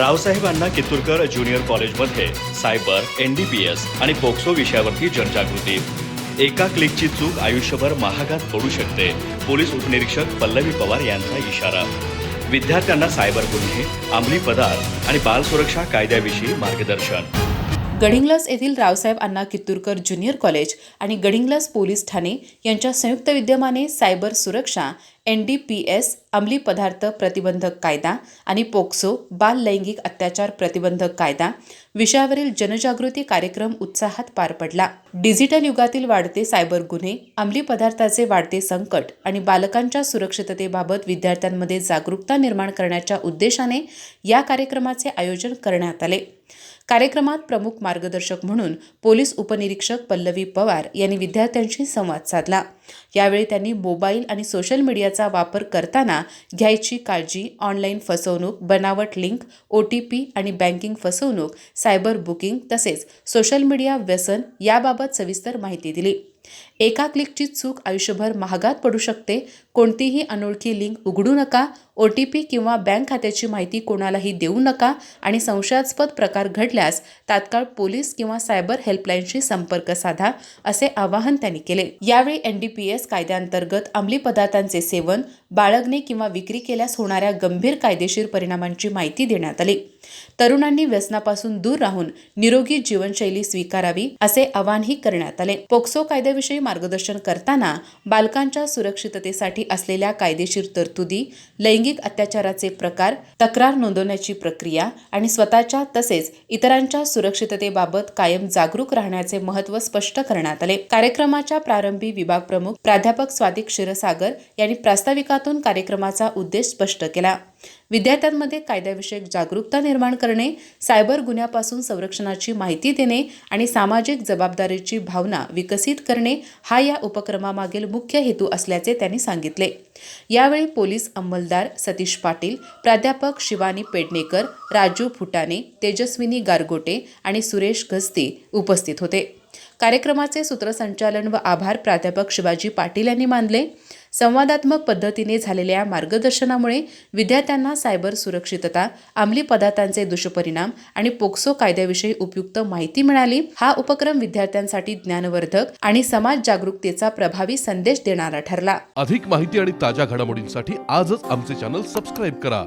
रावसाहेब अण्णा कित्तूरकर junior कॉलेजमध्ये cyber, NDPS आणि POCSO विषयावरती जनजागृती। एका क्लिकची चूक आयुष्यभर महागात पडू शकते। पोलीस उपनिरीक्षक पल्लवी पवार यांचा इशारा। विद्यार्थ्यांना सायबर गुन्हे, अंमली पदार्थ आणि बाल सुरक्षा कायद्याविषयी मार्गदर्शन। गडिंग्लज येथील रावसाहेब अण्णा कित्तूरकर ज्युनियर कॉलेज आणि गडिंग्लज पोलीस ठाणे यांच्या संयुक्त विद्यमाने सायबर सुरक्षा, NDPS, अंमली पदार्थ प्रतिबंधक कायदा आणि पोक्सो, बाल लैंगिक अत्याचार प्रतिबंधक कायदा विषयावरील जनजागृती कार्यक्रम उत्साहात पार पडला। डिजिटल युगातील वाढते सायबर गुन्हे, अंमली पदार्थाचे वाढते संकट आणि बालकांच्या सुरक्षिततेबाबत विद्यार्थ्यांमध्ये जागरूकता निर्माण करण्याच्या उद्देशाने या कार्यक्रमाचे आयोजन करण्यात आले। कार्यक्रमात प्रमुख मार्गदर्शक म्हणून पोलीस उपनिरीक्षक पल्लवी पवार यांनी विद्यार्थ्यांशी संवाद साधला। यावेळी त्यांनी मोबाईल आणि सोशल मीडियाचा वापर करताना घ्यायची काळजी, ऑनलाईन फसवणूक, बनावट लिंक, OTP आणि बँकिंग फसवणूक, सायबर बुकिंग तसेच सोशल मीडिया व्यसन याबाबत सविस्तर माहिती दिली। एका क्लिकची चूक आयुष्यभर महागात पडू शकते। कोणतीही अनोळखी लिंक उघडू नका, OTP किंवा बँक खात्याची माहिती कोणालाही देऊ नका आणि संशयास्पद प्रकार घडल्यास तात्काळ पोलीस किंवा सायबर हेल्पलाईनशी संपर्क साधा, असे आवाहन त्यांनी केले। यावेळी NDPS कायद्याअंतर्गत अंमली पदार्थांचे सेवन, बाळगणे किंवा विक्री केल्यास होणाऱ्या गंभीर कायदेशीर परिणामांची माहिती देण्यात आली। तरुणांनी व्यसनापासून दूर राहून निरोगी जीवनशैली स्वीकारावी, असे आवाहनही करण्यात आले। पोक्सो कायद्याविषयी मार्गदर्शन करताना बालकांच्या सुरक्षिततेसाठी असलेल्या कायदेशीर तरतुदी, लैंगिक अत्याचाराचे प्रकार, तक्रार नोंदवण्याची प्रक्रिया आणि स्वतःच्या तसेच इतरांच्या सुरक्षिततेबाबत कायम जागरूक राहण्याचे महत्त्व स्पष्ट करण्यात आले। कार्यक्रमाच्या प्रारंभी विभाग प्रमुख प्राध्यापक स्वाती क्षीरसागर यांनी प्रास्ताविकातून कार्यक्रमाचा उद्देश स्पष्ट केला। विद्यार्थ्यांमध्ये कायद्याविषयक जागरूकता निर्माण करणे, सायबर गुन्ह्यापासून संरक्षणाची माहिती देणे आणि सामाजिक जबाबदारीची भावना विकसित करणे हा या उपक्रमामागील मुख्य हेतू असल्याचे त्यांनी सांगितले। यावेळी पोलीस अंमलदार सतीश पाटील, प्राध्यापक शिवानी पेडणेकर, राजू फुटाणे, तेजस्विनी गारगोटे आणि सुरेश गस्ती उपस्थित होते। कार्यक्रमाचे सूत्रसंचालन व आभार प्राध्यापक शिवाजी पाटील यांनी मानले। संवादात्मक पद्धतीने झालेल्या मार्गदर्शनामुळे विद्यार्थ्यांना सायबर सुरक्षितता, अंमली पदार्थांचे दुष्परिणाम आणि पोक्सो कायद्याविषयी उपयुक्त माहिती मिळाली। हा उपक्रम विद्यार्थ्यांसाठी ज्ञानवर्धक आणि समाज जागरूकतेचा प्रभावी संदेश देणारा ठरला। अधिक माहिती आणि ताज्या घडामोडींसाठी आजच आमचे चॅनल सबस्क्राइब करा।